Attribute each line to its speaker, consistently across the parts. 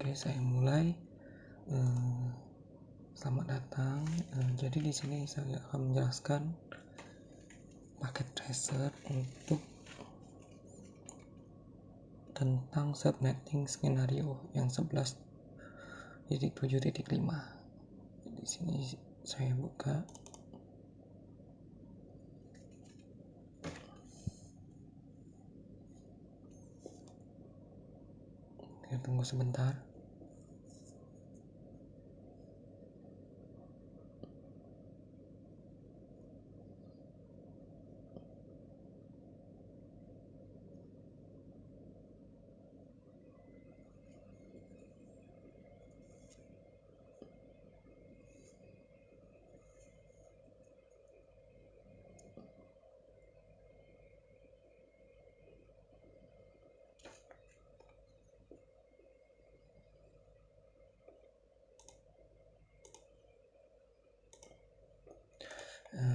Speaker 1: Oke, saya mulai. Selamat datang. Jadi di sini saya akan menjelaskan paket tracer untuk tentang subnetting skenario yang 11.7.5. Di sini saya buka. Kita tunggu sebentar.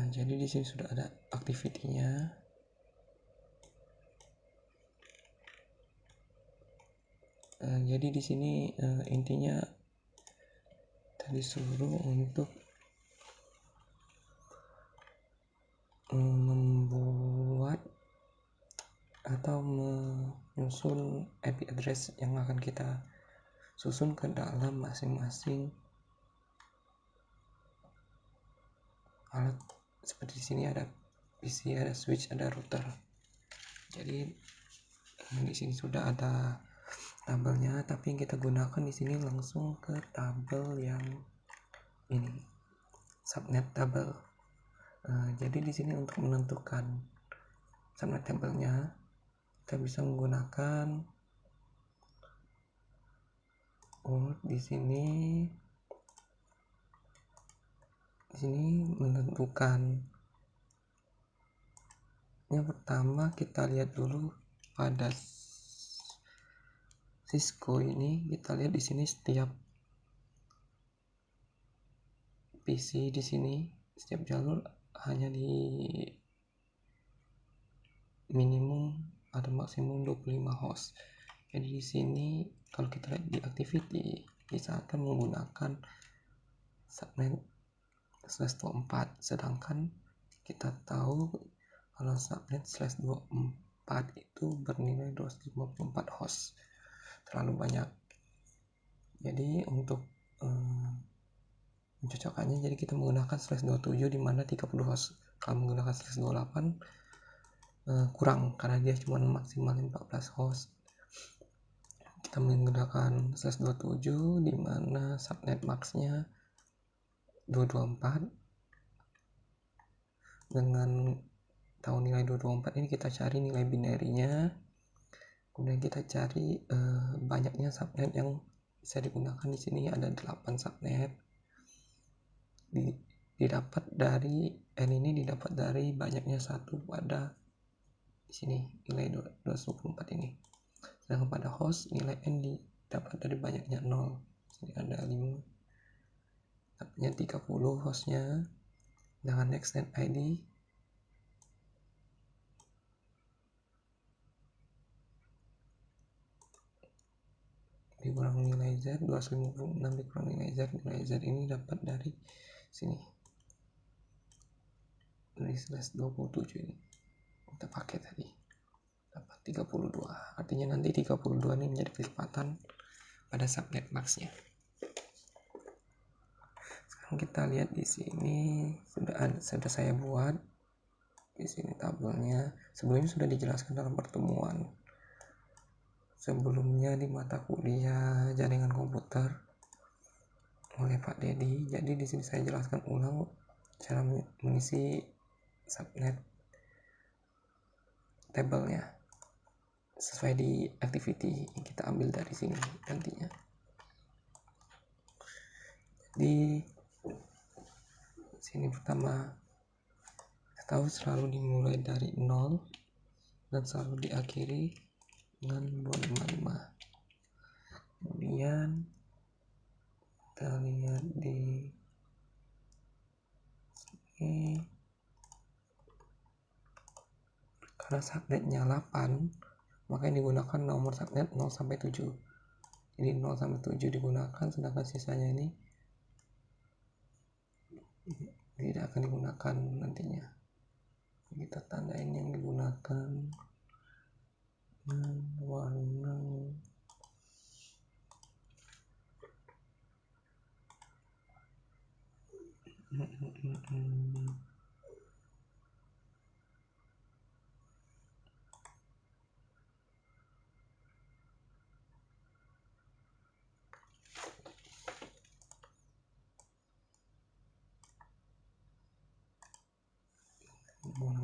Speaker 1: Jadi di sini sudah ada activity-nya. Jadi di sini intinya tadi suruh untuk membuat atau menyusun IP address yang akan kita susun ke dalam masing-masing alat. Seperti di sini ada PC, ada switch, ada router. Jadi di sini sudah ada tabelnya, tapi yang kita gunakan di sini langsung ke tabel yang ini, subnet tabel. Jadi di sini untuk menentukan subnet tabelnya kita bisa menggunakan di sini menentukan. Yang pertama kita lihat dulu pada Cisco ini, kita lihat di sini setiap PC di sini setiap jalur hanya di minimum atau maksimum 25 host. Jadi di sini kalau kita lihat di activity kita akan menggunakan subnet /24, sedangkan kita tahu kalau subnet /24 itu bernilai 254 host, terlalu banyak. Jadi untuk mencocokkannya, jadi kita menggunakan /27 di mana 30 host. Kalau menggunakan /28 kurang karena dia cuma maksimal 14 host. Kita menggunakan /27 di mana subnet maxnya 224. Dengan tahu nilai 224 ini kita cari nilai binary-nya, kemudian kita cari banyaknya subnet yang bisa digunakan. Di sini ada 8 subnet. Didapat dari ini didapat dari banyaknya satu pada di sini nilai 224 ini. Sedangkan pada host nilai n didapat dari banyaknya 0. Sini ada 5. Dapatnya 30 hostnya. Dengan extend ID dikurang nilai Z, 256 dikurang nilai Z ini dapat dari sini, dari /27 ini kita pakai tadi, dapat 32. Artinya nanti 32 ini menjadi kecepatan pada subnet maxnya. Sekarang kita lihat di sini sudah saya buat di sini tabelnya. Sebelumnya sudah dijelaskan dalam pertemuan sebelumnya di mata kuliah jaringan komputer oleh Pak Dedi. Jadi di sini saya jelaskan ulang cara mengisi subnet tabelnya sesuai di activity yang kita ambil dari sini nantinya. Di sini pertama kita tahu selalu dimulai dari 0 dan selalu diakhiri dengan 255. Kemudian kita lihat di sini, karena subnetnya 8 maka yang digunakan nomor subnet 0 sampai 7. Jadi 0 sampai 7 digunakan, sedangkan sisanya ini tidak akan digunakan nantinya. Kita tandain yang digunakan warna warna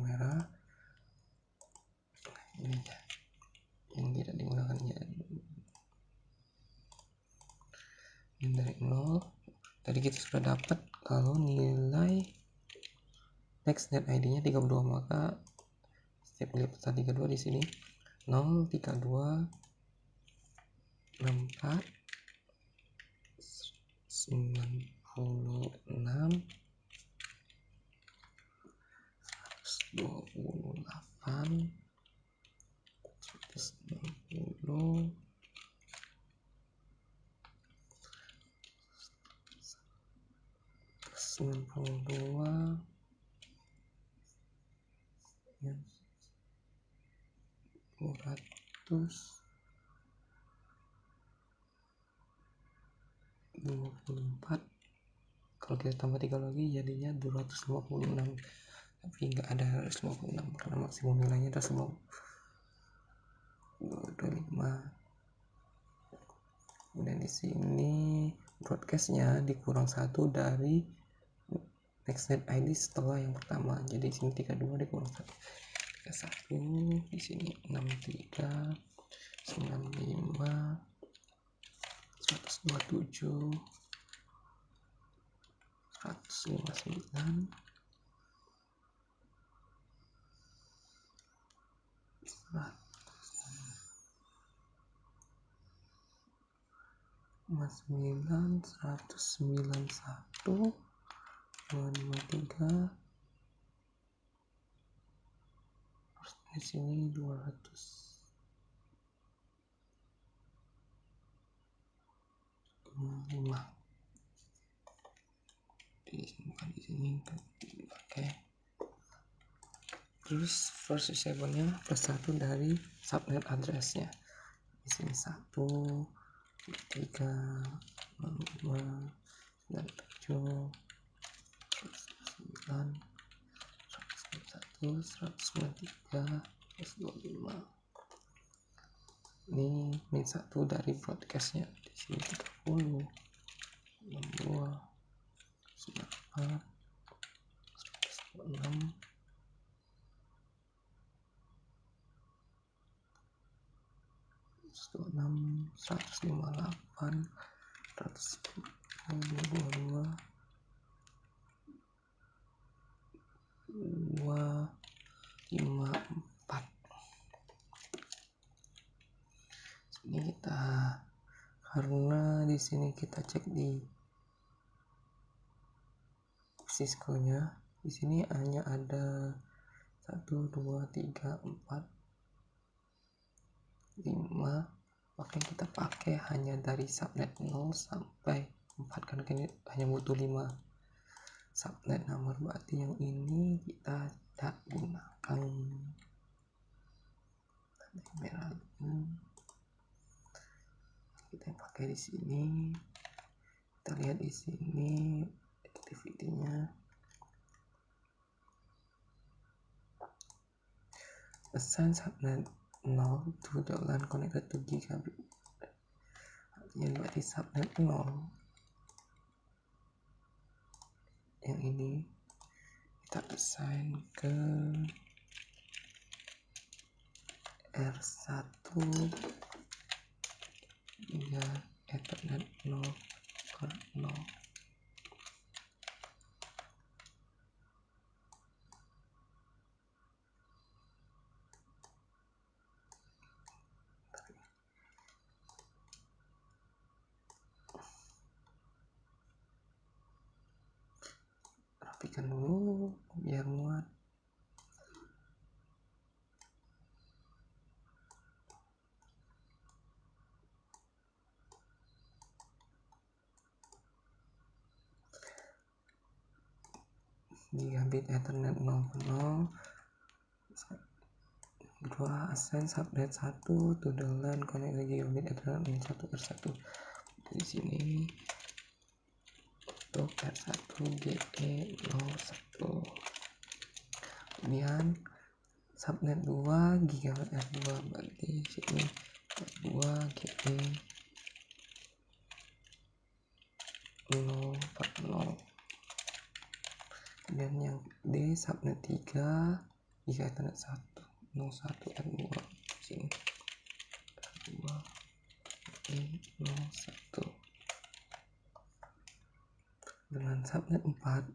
Speaker 1: merah. Ini aja yang tidak digunakannya, yang dari 0. Tadi kita sudah dapat kalau nilai nextnet ID nya 32, maka setiap kali pesan 32 di sini 0, 32, 64, 96, 128, 160, 92, 224. Kalau kita tambah 3 lagi jadinya 256, tapi nggak ada 256 karena maksimum nilainya adalah 225. Kemudian di sini broadcastnya dikurang 1 dari nextnet ID setelah yang pertama. Jadi di sini 32 dikurang 1, 31, di sini 63, 95, 127, 159, 159, 191, 253, terus di sini 205. Di sini pakai. Terus first usable-nya plus 1 dari subnet address-nya. Di sini 1, 3, 5, 9, 7, 9, 191, 193, 125. Ini min 1 dari broadcastnya. Di sini 30, 62, 94, 126, 158, 122, 254. Ini kita, karena di sini kita cek di Cisco-nya, di sini hanya ada 1, 2, 3, 4, 5, makanya kita pakai hanya dari subnet 0 sampai 4 karena ini hanya butuh 5 subnet nomor, berarti yang ini kita tidak gunakan. Merah kita pakai di sini. Kita lihat di sini activity-nya. Assign subnet 0 to the LAN connected to gigabit. Artinya berarti subnet 0 yang ini kita assign ke R1 hingga Ethernet 0 per 0. Rapikan dulu biar muat. gigabit Ethernet 0.0. Kedua, assign subnet 1 to the LAN connect gigabit Ethernet 01 R1 di sini untuk R1 GE01. Kemudian subnet 2 gigabit R2 berarti di sini R2 GE 040. Kemudian yang D subnet 3 gigabit Ethernet 1 01 R2 di sini R2 GE01. Dengan subnet 4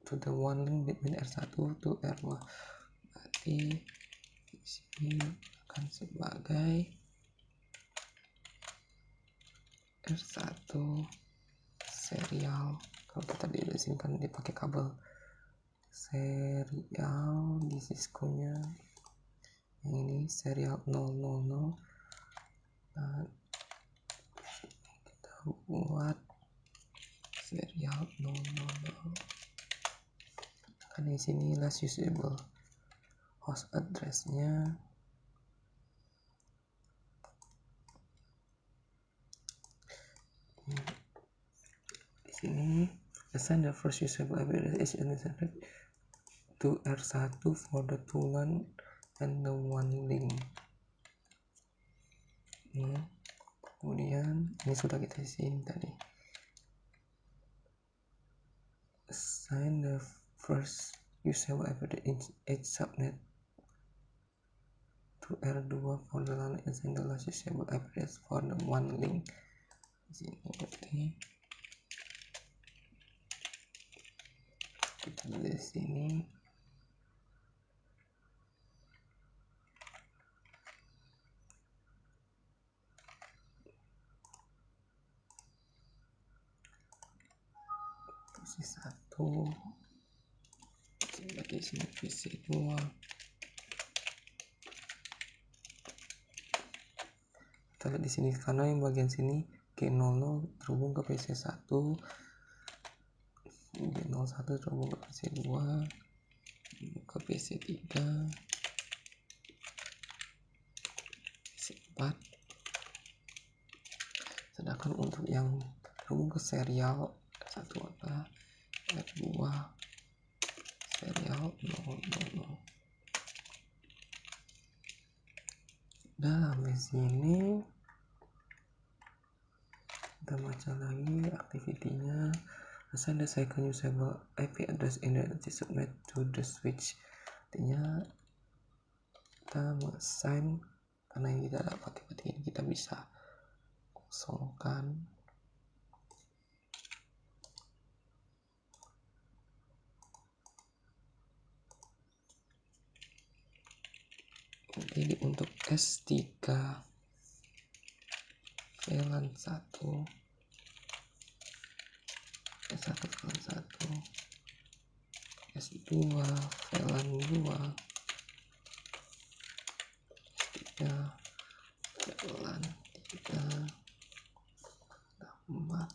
Speaker 1: to the one link between R1 to R2 berarti di sini akan sebagai R1 serial. Kalau kita di sini kan dipakai kabel serial, di Cisco nya yang ini serial 000. Nah, kita buat serial 000 kan di sini less usable host address-nya di sini. Assign the first usable address to R1 for the two LAN and the one link. Kemudian ini sudah kita isiin tadi. Assign the first usable address in each subnet to R2 for the LAN and the last usable address for the one link. Di sini berarti kita di sini posisi 1, berarti sini posisi 2. Kita lihat di sini karena yang bagian sini G00 terhubung ke PC1, G01 terhubung ke PC2, ke PC3, PC4. Sedangkan untuk yang terhubung ke serial R1 adalah R2 serial 000. Nah, sampai sini kita baca lagi activity-nya. Assign the second usable IP address in the subnet to the switch. Artinya kita assign, karena ini tidak dapat tiba-tiba kita bisa kosongkan. Jadi untuk S3 VLAN 1 S1 VLAN 1 S2 VLAN 2 S3 VLAN 3 tambah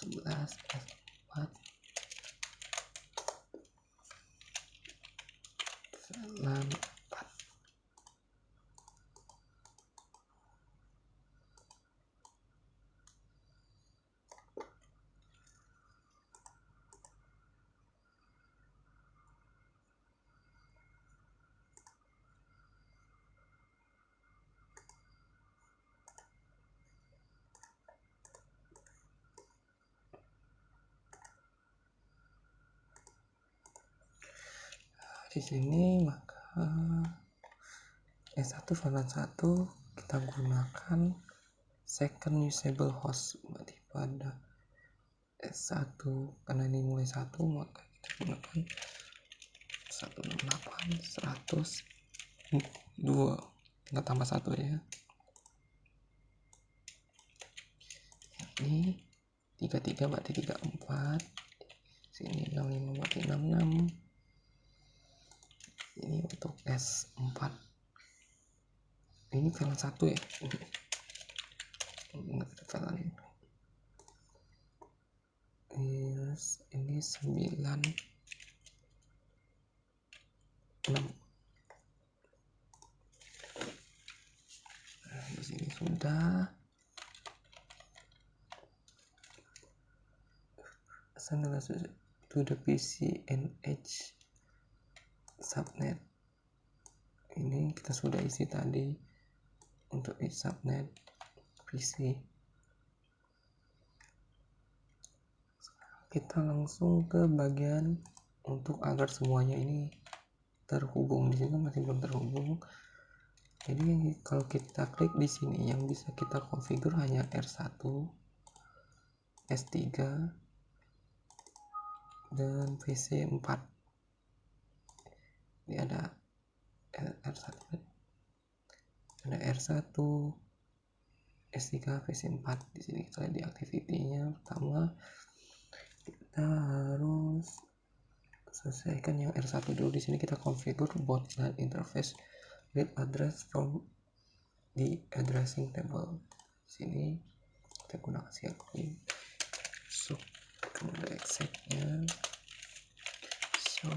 Speaker 1: 11 S4 VLAN 4. Di sini maka S1 VLAN 1 kita gunakan second usable host, berarti pada S1 karena ini mulai 1 maka kita gunakan 168 100 2 nggak tambah 1 ya. Ini 33 berarti 34 Sini 65 berarti 66. Ini untuk S4. Ini VLAN 1 ya. Enggak ada VLAN. Yes, ini 96. Nah, di sini sudah. Assign to the PCNH subnet. Ini kita sudah isi tadi untuk subnet PC. Kita langsung ke bagian untuk agar semuanya ini terhubung. Di sini masih belum terhubung. Jadi kalau kita klik di sini yang bisa kita konfigur hanya R1, S3 dan PC4. Ini ada R1, ada R1, S3, PC4. Di sini kita lihat di activity-nya. Pertama kita harus selesaikan yang R1 dulu. Di sini kita configure boot dan interface with address from the addressing table. Di sini kita gunakan CLI. So kemudian exec-nya show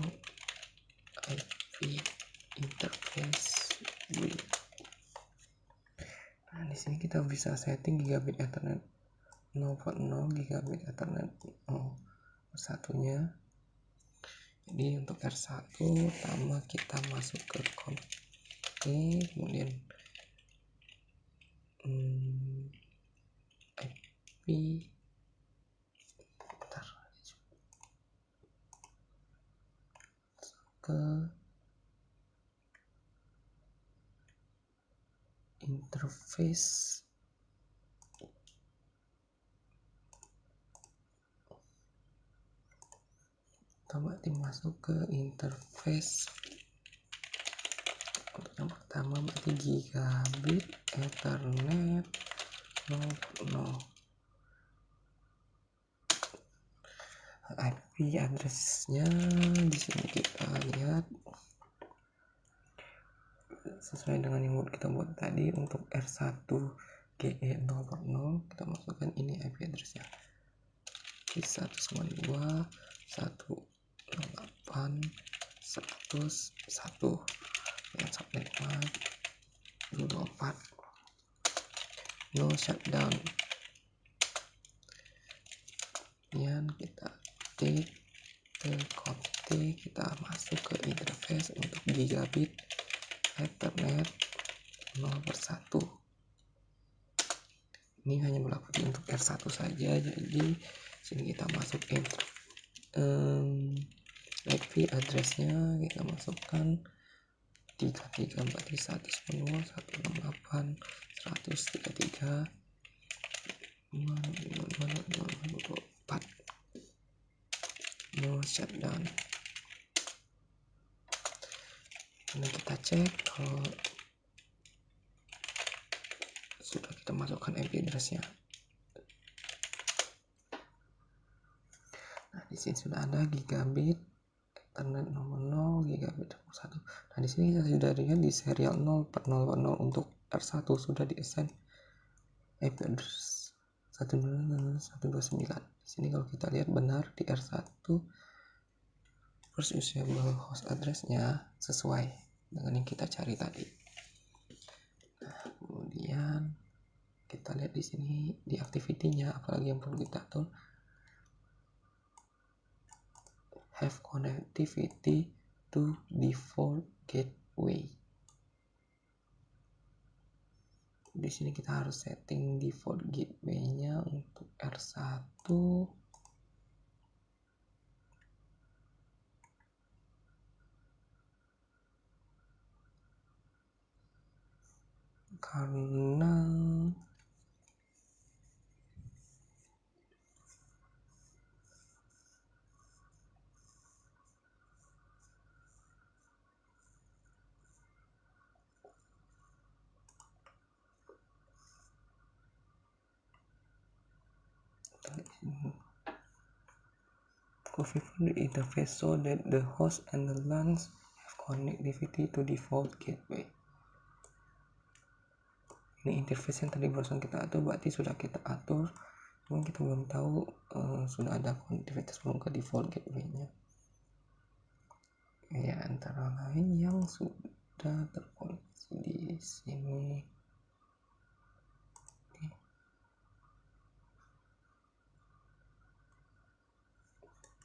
Speaker 1: IP interface with. Nah, di sini kita bisa setting gigabit Ethernet 0.0, gigabit Ethernet 0.1-nya. Jadi untuk R1 pertama kita masuk ke config, kemudian IP ke interface. Coba masuk ke interface. Untuk yang pertama berarti gigabit Ethernet 0.0. IP address-nya di sini kita lihat sesuai dengan yang kita buat tadi. Untuk R1 GE 0.0 kita masukkan ini IP address-nya 192.168.101 dengan subnet 224 no shutdown. Kemudian kita klik ke konfig, kita masuk ke interface untuk gigabit Ethernet 0/1. Ini hanya berlaku untuk R1 saja. Jadi sini kita masuk IP address-nya, kita masukkan 33.110.168.133 no shutdown. Ini kita cek kalau sudah kita masukkan IP address-nya. Nah, di sini sudah ada gigabit Ethernet 0.0, gigabit 1. Nah, di sini kita sudah lihat di serial 0.0.0 untuk R1 sudah di-assign IP address 129. Di sini kalau kita lihat benar di R1 first usable host address-nya sesuai dengan yang kita cari tadi. Nah, kemudian kita lihat di sini di activity-nya, apalagi yang perlu kita atur. Have connectivity to default gateway. Di sini kita harus setting default gateway-nya untuk R1 karena configure the interface so that the host and the LAN have connectivity to default gateway. Ini interface yang tadi barusan kita atur, berarti sudah kita atur, cuman kita belum tahu sudah ada konektivitas belum ke default gateway-nya. Ya, antara lain yang sudah terkoneksi di sini.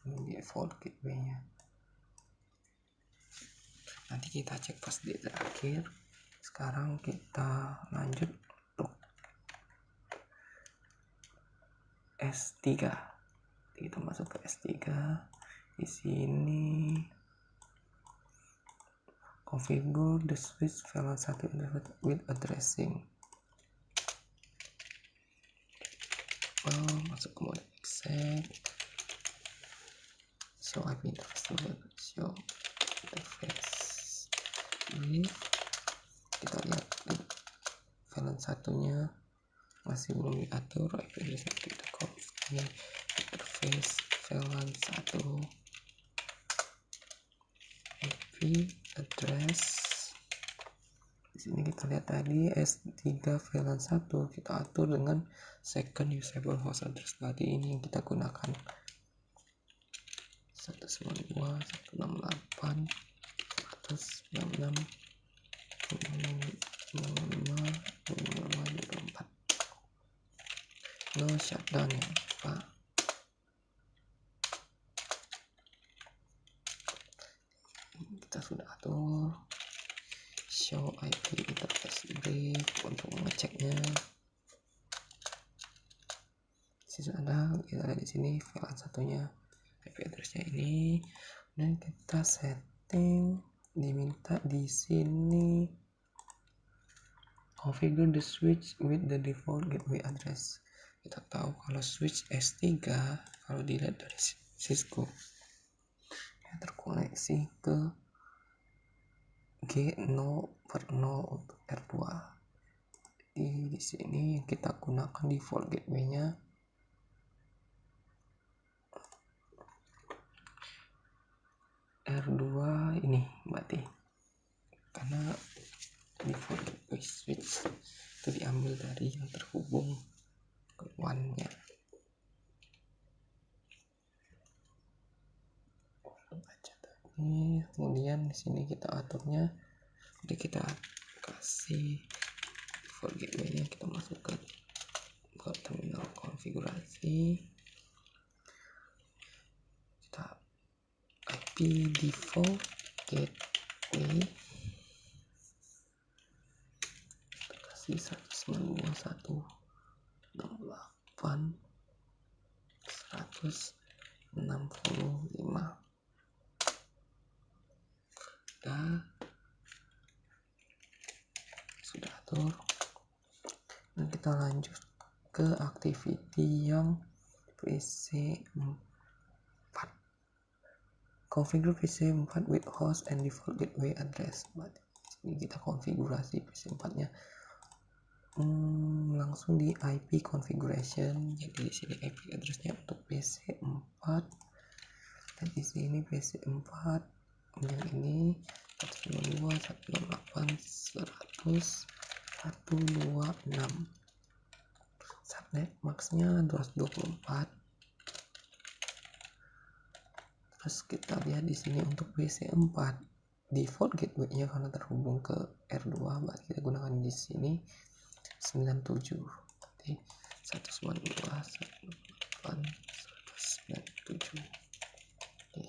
Speaker 1: Ini default gateway-nya. Nanti kita cek pas di terakhir. Sekarang kita lanjut untuk S3. Kita masuk ke S3. Di sini configure the switch VLAN 1 interface with addressing. Masuk ke mode exec. Show IP interface with show interface. Ini kita lihat di VLAN satunya masih belum diatur IP address kita copy interface VLAN 1 IP address. Di sini kita lihat tadi S3 VLAN 1 kita atur dengan second usable host address. Tadi ini yang kita gunakan 192.168.166.25.24. No shutdown ya Pak. Kita sudah atur show IP interface brief untuk mengeceknya. Sudah ada, kita lihat di sini VLAN satunya IP addressnya ini, dan kita setting diminta di sini configure the switch with the default gateway address. Kita tahu kalau switch S3 kalau dilihat dari Cisco ya terkoneksi ke G0/0 untuk R2. Jadi di sini kita gunakan default gateway-nya R2 ini berarti, karena default gateway switch itu diambil dari yang terhubung ke WAN-nya. Baca tadi, kemudian di sini kita aturnya, jadi kita kasih default gateway-nya, kita masuk ke terminal konfigurasi, kita IP default gateway kita kasih 192.168.165. Sudah atur, dan kita lanjut ke activity yang PC4. Configure PC4 with host and default gateway address. Ini kita konfigurasi PC4 nya langsung di IP configuration. Jadi di sini IP addressnya untuk PC4, dan di sini PC4 yang ini 192.168.126. Subnet maxnya 224. Terus kita lihat di sini untuk PC4 default gateway-nya karena terhubung ke R2, berarti kita gunakan di sini 97. Berarti 192.168.197. Oke.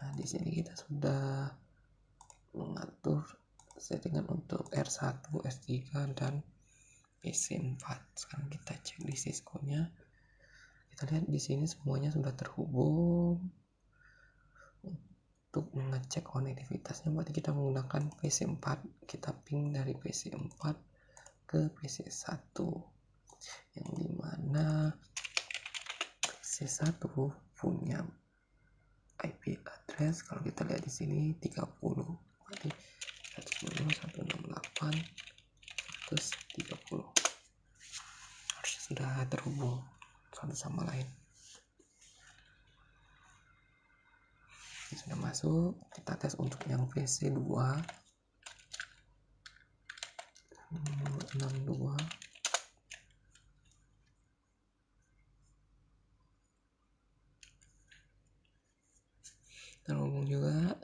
Speaker 1: Nah, di sini kita sudah mengatur settingan untuk R1, S3 dan PC4. Sekarang kita cek di Cisco-nya. Kita lihat di sini semuanya sudah terhubung. Untuk mengecek konektivitasnya, berarti kita menggunakan PC4. Kita ping dari PC4 ke PC1, yang dimana PC1 punya IP address kalau kita lihat di sini 30. Berarti 192.168.130 harusnya sudah terhubung satu sama lain. masuk. Kita tes untuk yang VC2 62. Terhubung juga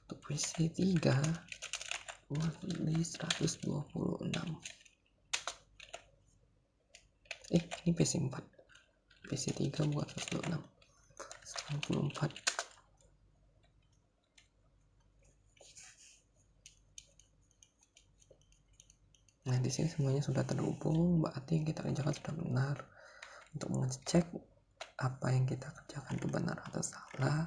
Speaker 1: untuk VC3 di 126. Ini PC4, PC3 bukan 126, 94. Nah, di sini semuanya sudah terhubung, berarti yang kita kerjakan sudah benar. Untuk mengecek apa yang kita kerjakan itu benar atau salah,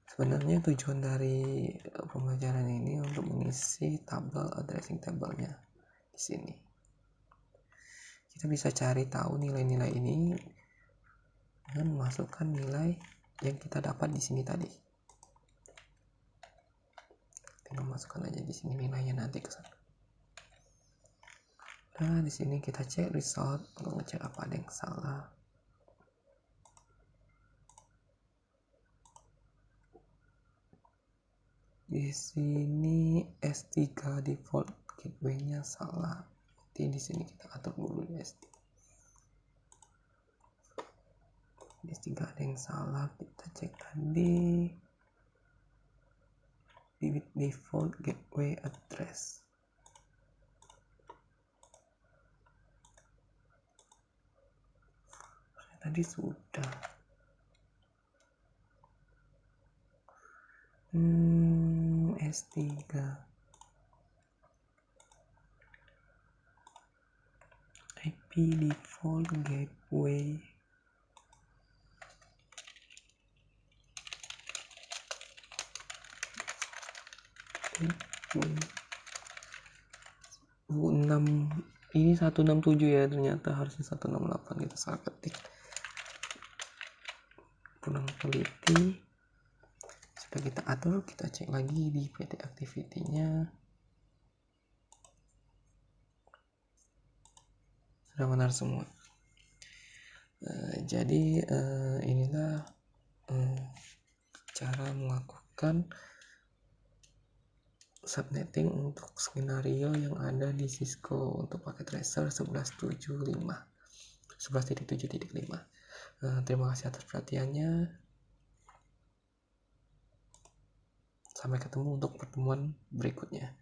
Speaker 1: sebenarnya tujuan dari pembelajaran ini untuk mengisi tabel addressing tabelnya di sini. Kita bisa cari tahu nilai-nilai ini dengan memasukkan nilai yang kita dapat di sini tadi. Tinggal masukkan aja di sini nilainya nanti ke sana. Nah, di sini kita cek result untuk ngecek apa ada yang salah. Di sini S3 default gateway-nya salah. Jadi di sini kita atur dulu S3. S3 ada yang salah, kita cek tadi di default gateway address. Tadi sudah. S3 IP default gateway ini 167 ya, ternyata harusnya 168, kita salah ketik. Pulang teliti sudah kita atur, kita cek lagi di PT activity-nya sudah benar semua. Jadi inilah cara melakukan subnetting untuk skenario yang ada di Cisco untuk paket tracer 11.7.5. Terima kasih atas perhatiannya. Sampai ketemu untuk pertemuan berikutnya.